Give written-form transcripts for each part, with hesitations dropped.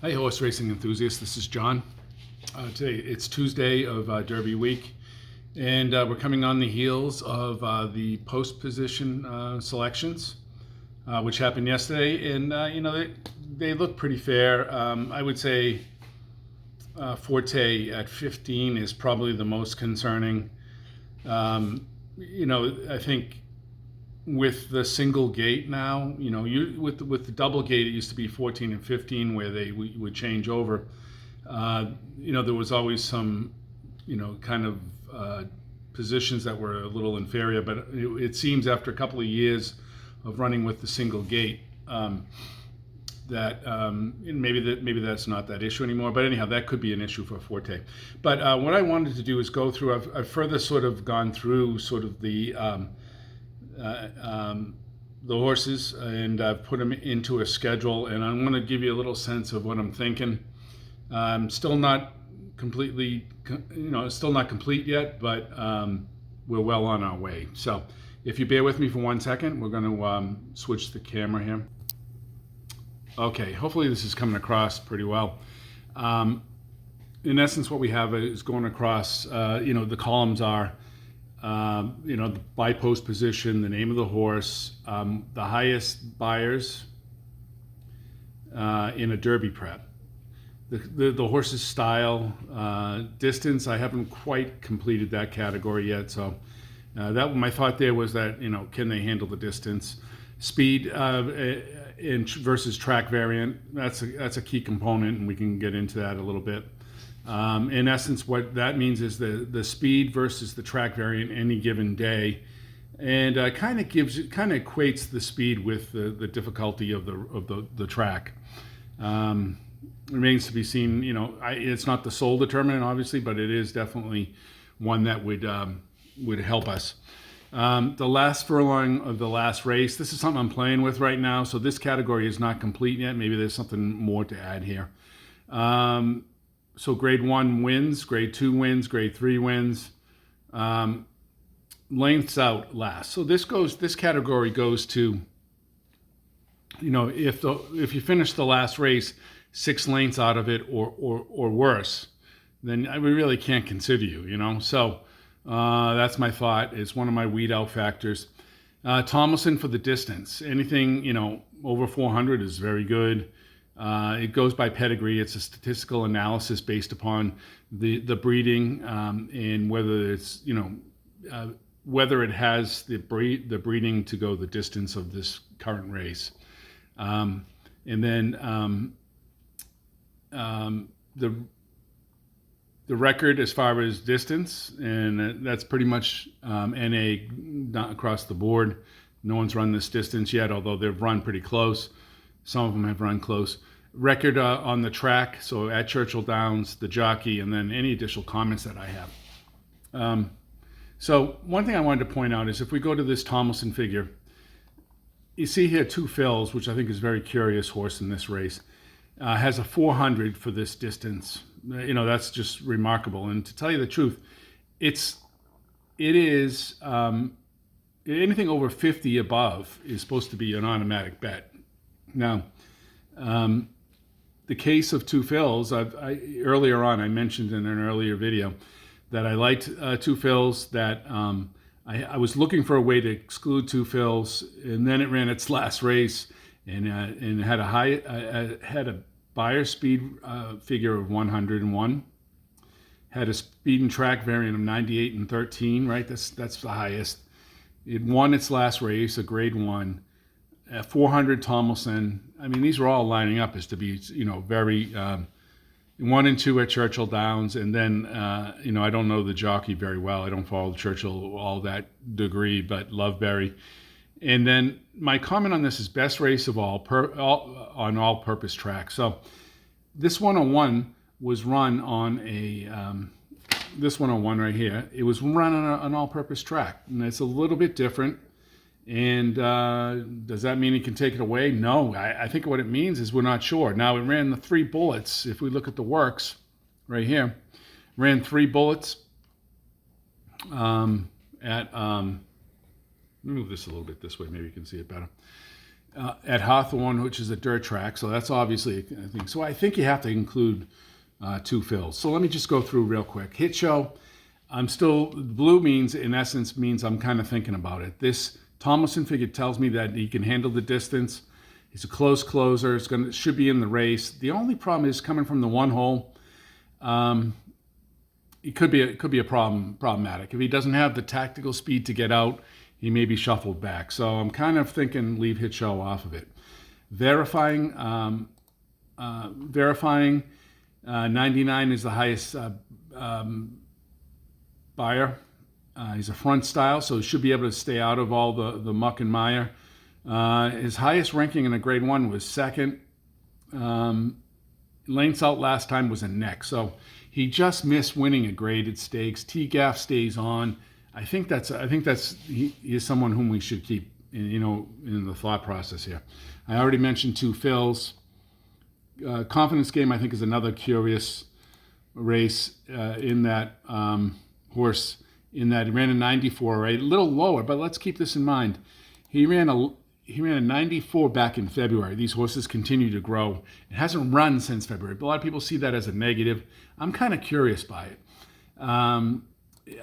Hi, horse racing enthusiasts. This is John. Today it's Tuesday of Derby week, and we're coming on the heels of the post position selections, which happened yesterday. And they look pretty fair. I would say Forte at 15 is probably the most concerning. I think with the single gate now, with the double gate, it used to be 14 and 15 where they would change over. There was always some, kind of positions that were a little inferior, but it seems after a couple of years of running with the single gate, that maybe that's not that issue anymore. But anyhow, that could be an issue for Forte. But what I wanted to do is go through. I've further sort of gone through sort of the horses, and I've put them into a schedule, and I'm going to give you a little sense of what I'm thinking. I'm still not completely, still not complete yet, but we're well on our way. So if you bear with me for 1 second, we're going to switch the camera here. Okay, hopefully this is coming across pretty well. In essence, what we have is going across, the columns are the by post position, the name of the horse, the highest buyers in a Derby prep, the horse's style, distance. I haven't quite completed that category yet, so that my thought there was that can they handle the distance, speed versus track variant. That's a key component, and we can get into that a little bit. In essence, what that means is the speed versus the track variant any given day, and kind of equates the speed with the difficulty of the track. Remains to be seen. It's not the sole determinant, obviously, but it is definitely one that would help us. The last furlong of the last race. This is something I'm playing with right now, so this category is not complete yet. Maybe there's something more to add here. So grade 1 wins, grade 2 wins, grade 3 wins, lengths out last. So this category goes to, if you finish the last race 6 lengths out of it or worse, then we really can't consider you. So that's my thought. It's one of my weed out factors. Tomlinson for the distance. Anything over 400 is very good. It goes by pedigree. It's a statistical analysis based upon the breeding, and whether it's whether it has the breeding to go the distance of this current race, and then the record as far as distance, and that's pretty much NA not across the board. No one's run this distance yet, although they've run pretty close. Some of them have run close. Record on the track, so at Churchill Downs, the jockey, and then any additional comments that I have. So one thing I wanted to point out is if we go to this Tomlinson figure, you see here 2 Phils, which I think is a very curious horse in this race, has a 400 for this distance. That's just remarkable. And to tell you the truth, it is anything over 50 above is supposed to be an automatic bet. Now, the case of 2 Phils, earlier on I mentioned in an earlier video that I liked 2 Phils, that I was looking for a way to exclude 2 Phils, and then it ran its last race and had a buyer speed figure of 101, had a speed and track variant of 98 and 13, right? That's the highest. It won its last race, a grade 1. 400 Tomlinson. I mean, these are all lining up as to be, very 1 and 2 at Churchill Downs, and then I don't know the jockey very well. I don't follow Churchill all that degree, but Loveberry. And then my comment on this is best race of all on all-purpose track. So this 101 was run on this 101 right here. It was run on an all-purpose track, and it's a little bit different. And does that mean he can take it away? No, I think what it means is we're not sure. Now, it ran the 3 bullets. If we look at the works right here, ran 3 bullets at, let me move this a little bit this way, maybe you can see it better. at Hawthorne, which is a dirt track. So that's obviously a thing. So I think you have to include two fills. So let me just go through real quick. Hit show. Blue means, in essence, means I'm kind of thinking about it. This Tomlinson figure tells me that he can handle the distance. He's a close closer. Should be in the race. The only problem is coming from the one hole. It could be a problematic. If he doesn't have the tactical speed to get out, he may be shuffled back. So I'm kind of thinking leave Hit Show off of it. Verifying 99 is the highest buyer. He's a front style, so he should be able to stay out of all the muck and mire. His highest ranking in a grade 1 was second. Lengths out last time was a neck, so he just missed winning a graded stakes. T-Gaff stays on. I think he is someone whom we should keep, in the thought process here. I already mentioned two fills. Confidence Game, I think, is another curious race in that horse. In that he ran a 94, right? A little lower, but let's keep this in mind. He ran a 94 back in February. These horses continue to grow. It hasn't run since February, but a lot of people see that as a negative. I'm kind of curious by it.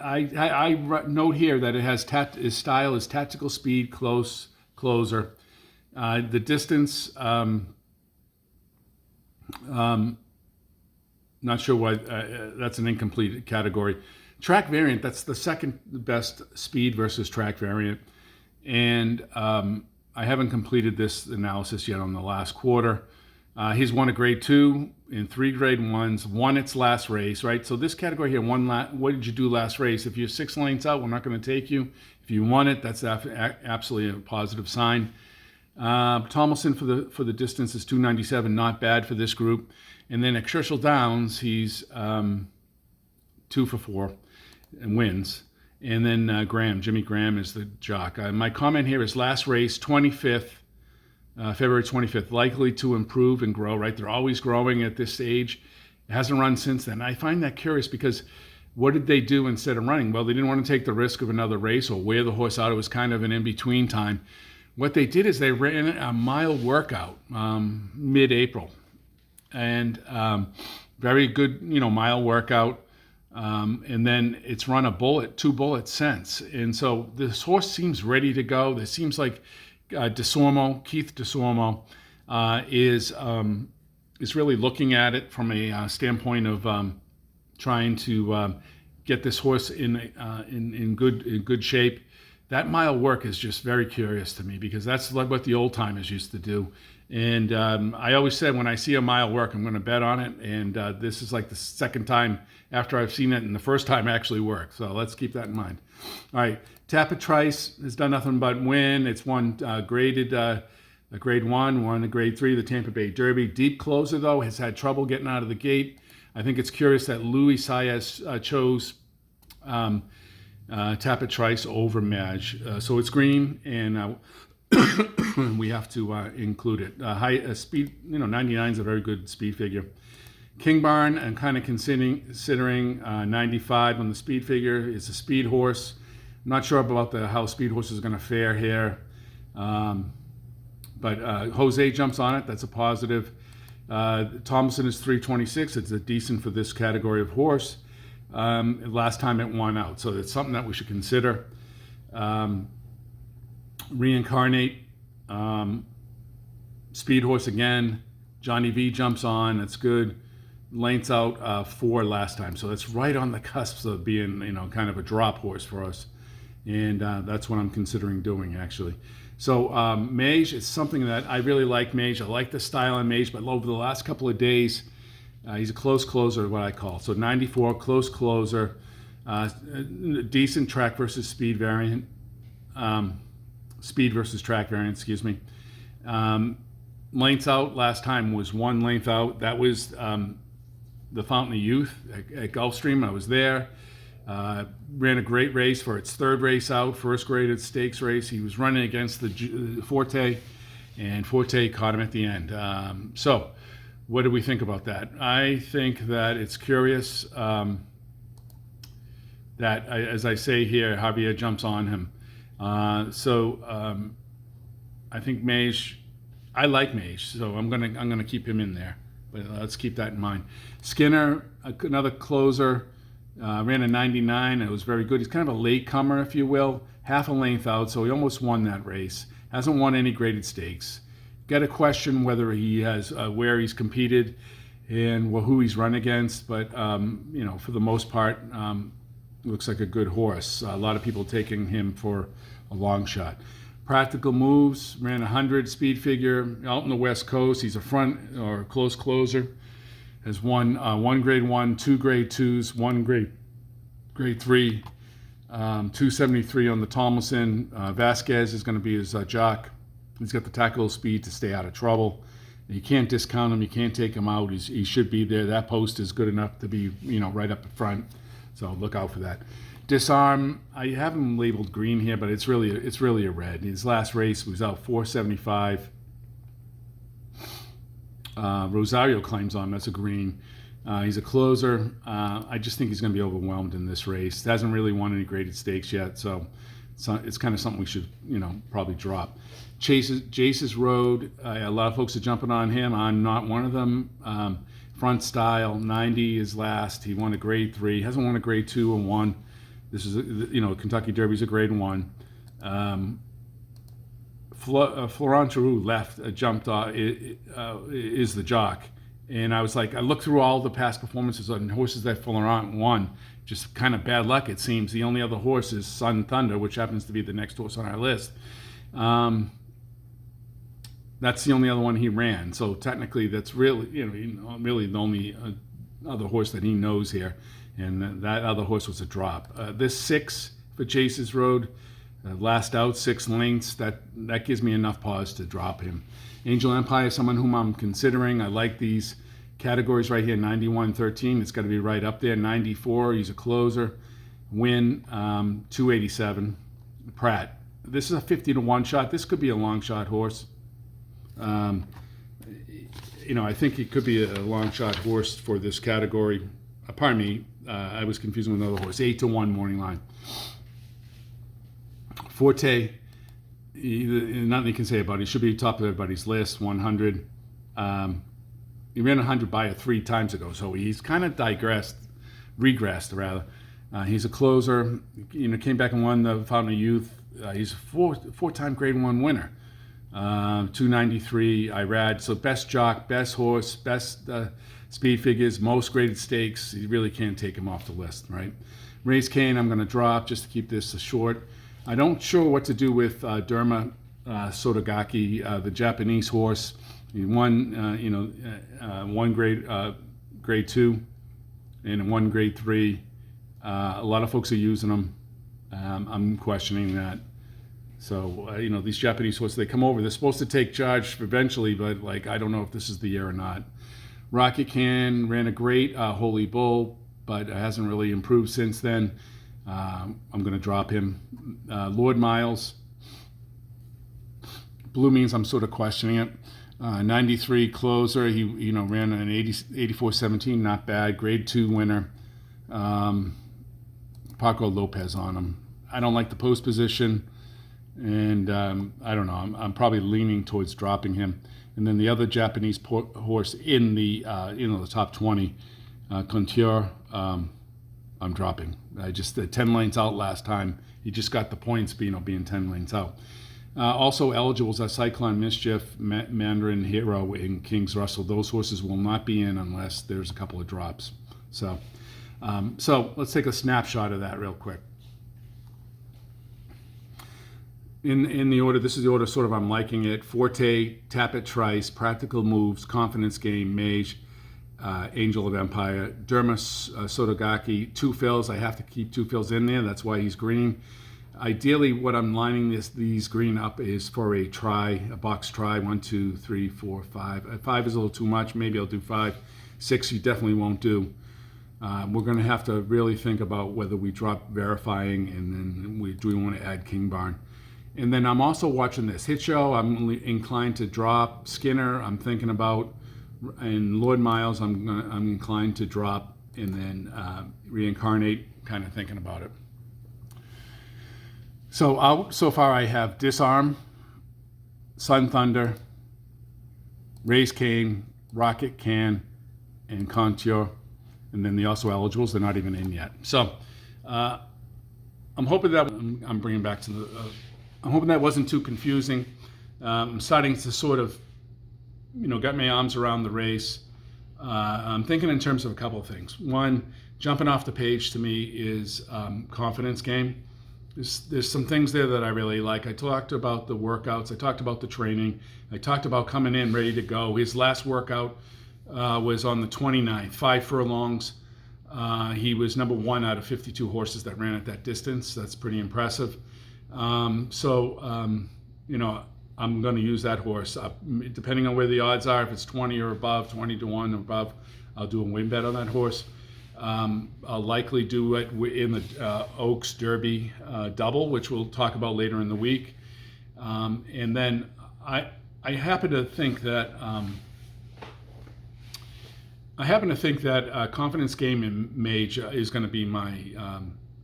I note here that it has his style is tactical speed, closer. The distance, not sure why that's an incomplete category. Track variant, that's the second best speed versus track variant. And I haven't completed this analysis yet on the last quarter. He's won a grade 2 in 3 grade 1s, won its last race, right? So this category here, what did you do last race? If you're 6 lengths out, we're not going to take you. If you won it, that's absolutely a positive sign. Tomlinson for the distance is 297, not bad for this group. And then at Churchill Downs, he's 2 for 4 and wins. And then Jimmy Graham is the jock. My comment here is last race, 25th, February 25th, likely to improve and grow, right? They're always growing at this stage. It hasn't run since then. I find that curious because what did they do instead of running? Well, they didn't want to take the risk of another race or wear the horse out. It was kind of an in-between time. What they did is they ran a mile workout mid-April. And very good, mile workout. And then it's run 2 bullets since. And so this horse seems ready to go. This seems like Keith DeSormo, is really looking at it from a standpoint of trying to get this horse in good shape. That mile work is just very curious to me because that's like what the old timers used to do. And I always said when I see a mile work, I'm going to bet on it. And this is like the second time after I've seen it, and the first time actually worked. So let's keep that in mind. All right, Tapit Trice has done nothing but win. It's won graded a grade 1, won a grade 3, the Tampa Bay Derby. Deep closer though, has had trouble getting out of the gate. I think it's curious that Louis Saez chose Tapit Trice over Madge. So it's green, and we have to include it. High speed, 99 is a very good speed figure. King Barn, I'm kind of considering 95 on the speed figure. It's a speed horse. I'm not sure about how speed horse is going to fare here. But Jose jumps on it. That's a positive. Thompson is 326. It's a decent for this category of horse. Last time it won out. So it's something that we should consider. Reincarnate. Speed horse again. Johnny V jumps on. That's good. Lengths out 4 last time. So that's right on the cusp of being, kind of a drop horse for us. And that's what I'm considering doing, actually. So Mage is something that I really like. Mage, I like the style in Mage, but over the last couple of days, he's a close closer, what I call. So 94, close closer, decent track versus speed variant, speed versus track variant, excuse me. Lengths out last time was 1 length out. That was the Fountain of Youth at Gulfstream. I was there. Ran a great race for its 3rd race out, first graded stakes race. He was running against the Forte, and Forte caught him at the end. So what do we think about that? I think that it's curious that, as I say here, Javier jumps on him. I think Mage I like Mage, so I'm gonna keep him in there. But let's keep that in mind. Skinner, another closer, ran a 99. It was very good. He's kind of a late comer, if you will, half a length out, so he almost won that race. Hasn't won any graded stakes. Got to question whether he has where he's competed and who he's run against, but for the most part, looks like a good horse. A lot of people taking him for a long shot. Practical Moves, ran 100 speed figure out on the West Coast. He's a front or close closer. Has won one grade 1, 2 grade 2s, 1 grade 3, 273 on the Tomlinson. Vasquez is going to be his jock. He's got the tactical speed to stay out of trouble. You can't discount him. You can't take him out. He should be there. That post is good enough to be right up the front. So look out for that. Disarm, I have him labeled green here, but it's really a red. His last race was out 475. Rosario claims on him. That's a green. He's a closer. I just think he's going to be overwhelmed in this race. Hasn't really won any graded stakes yet, so it's kind of something we should probably drop. Jace's Road. A lot of folks are jumping on him. I'm not one of them. Front Style 90 is last. He won a grade 3. Hasn't won a grade 2 and 1. This is Kentucky Derby's a grade 1. Florent Giroux left, jumped off, is the jock. And I was like, I looked through all the past performances on horses that Florent won. Just kind of bad luck, it seems. The only other horse is Sun Thunder, which happens to be the next horse on our list. That's the only other one he ran. So technically, that's really, really the only other horse that he knows here. And that other horse was a drop. This 6 for Jace's Road, last out 6 lengths. That gives me enough pause to drop him. Angel Empire, someone whom I'm considering. I like these categories right here. 91-13. It's got to be right up there. 94. He's a closer. Win 287. Pratt. This is a 50-1 shot. This could be a long shot horse. I think he could be a long shot horse for this category. Pardon me, I was confusing with another horse. 8-1 morning line. Forte, nothing you can say about it. He should be top of everybody's list. 100. He ran 100 by 3 times ago, so he's kind of regressed rather. He's a closer. Came back and won the Fountain of Youth. He's a four-time grade 1 winner. 293 Irad. So best jock, best horse, best speed figures, most graded stakes. You really can't take him off the list, right? Race Cane, I'm going to drop just to keep this short. I don't sure what to do with Derma Sotogaki, the Japanese horse. He won, one grade 2 and 1 grade 3. A lot of folks are using them. I'm questioning that. So, these Japanese horses, they come over. They're supposed to take charge eventually, but, I don't know if this is the year or not. Rocket Can ran a great Holy Bull, but hasn't really improved since then. I'm going to drop him. Lord Miles. Blue Means I'm sort of questioning it. 93 closer. He, ran an 84-17, not bad. Grade 2 winner. Paco Lopez on him. I don't like the post position. And I don't know. I'm probably leaning towards dropping him. And then the other Japanese horse in the the top 20, Contour, I'm dropping. I just 10 lanes out last time. He just got the points, being 10 lanes out. Also eligible is Cyclone Mischief, Mandarin Hero, and King's Russell. Those horses will not be in unless there's a couple of drops. So let's take a snapshot of that real quick. In the order, this is the order sort of I'm liking it. Forte, Tapit Trice, Practical Moves, Confidence Game, Mage, Angel of Empire, Dermis Sotogaki, 2 fills. I have to keep 2 fills in there. That's why he's green. Ideally, what I'm lining these green up is for a box try. 1, 2, 3, 4, 5. 5 is a little too much. Maybe I'll do 5. 6 you definitely won't do. We're going to have to really think about whether we drop Verifying and then do we want to add King Barn. And then I'm also watching this Hit Show. I'm inclined to drop Skinner. I'm thinking about, and Lord Miles. I'm inclined to drop, and then Reincarnate. Kind of thinking about it. So far I have Disarm, Sun Thunder, Race Cane, Rocket Can, and Contour. And then the also eligibles, they're not even in yet. So I'm hoping that I'm bringing back to the. I'm hoping that wasn't too confusing. I'm starting to sort of, get my arms around the race. I'm thinking in terms of a couple of things. One, jumping off the page to me is confidence game. There's some things there that I really like. I talked about the workouts. I talked about the training. I talked about coming in ready to go. His last workout was on the 29th, 5 furlongs. He was number 1 out of 52 horses that ran at that distance. That's pretty impressive. I'm going to use that horse. Depending on where the odds are, if it's 20 or above, 20 to 1 or above, I'll do a win bet on that horse. I'll likely do it in the Oaks Derby double, which we'll talk about later in the week. And then I happen to think that Confidence Game in Mage is going to be my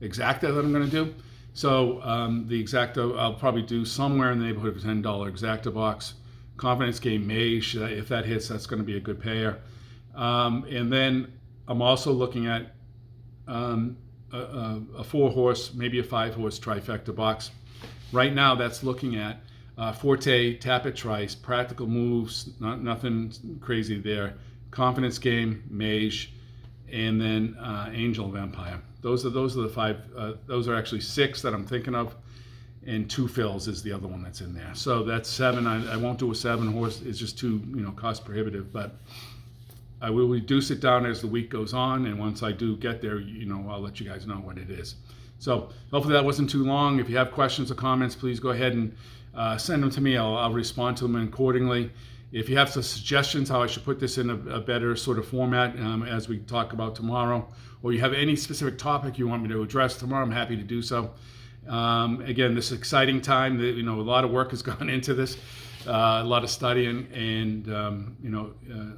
exacta that I'm going to do. So the exacta I'll probably do somewhere in the neighborhood of $10 exacta box. Confidence Game Mage, if that hits, that's going to be a good payer. And then I'm also looking at a 4-horse, maybe a 5-horse trifecta box. Right now, that's looking at Forte, Tapit Trice, Practical Moves, nothing crazy there. Confidence Game, Mage, and then Angel of Empire. Those are the 5. Those are actually 6 that I'm thinking of, and 2 fills is the other one that's in there. So that's 7. I won't do a 7-horse. It's just too cost prohibitive, but I will reduce it down as the week goes on, and once I do get there, I'll let you guys know what it is. So hopefully that wasn't too long. If you have questions or comments, please go ahead and send them to me. I'll respond to them accordingly. If you have some suggestions how I should put this in a better sort of format as we talk about tomorrow, or you have any specific topic you want me to address tomorrow, I'm happy to do so. Again, this exciting time. A lot of work has gone into this. A lot of studying, and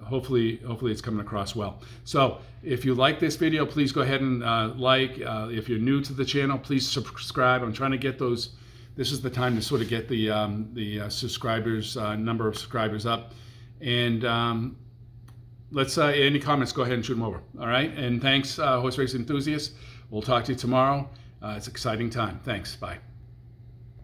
hopefully it's coming across well. So if you like this video, please go ahead and like. If you're new to the channel, please subscribe. I'm trying to get those. This is the time to sort of get the subscribers, number of subscribers up. And let's any comments, go ahead and shoot them over. All right. And thanks, horse racing enthusiasts. We'll talk to you tomorrow. It's an exciting time. Thanks. Bye.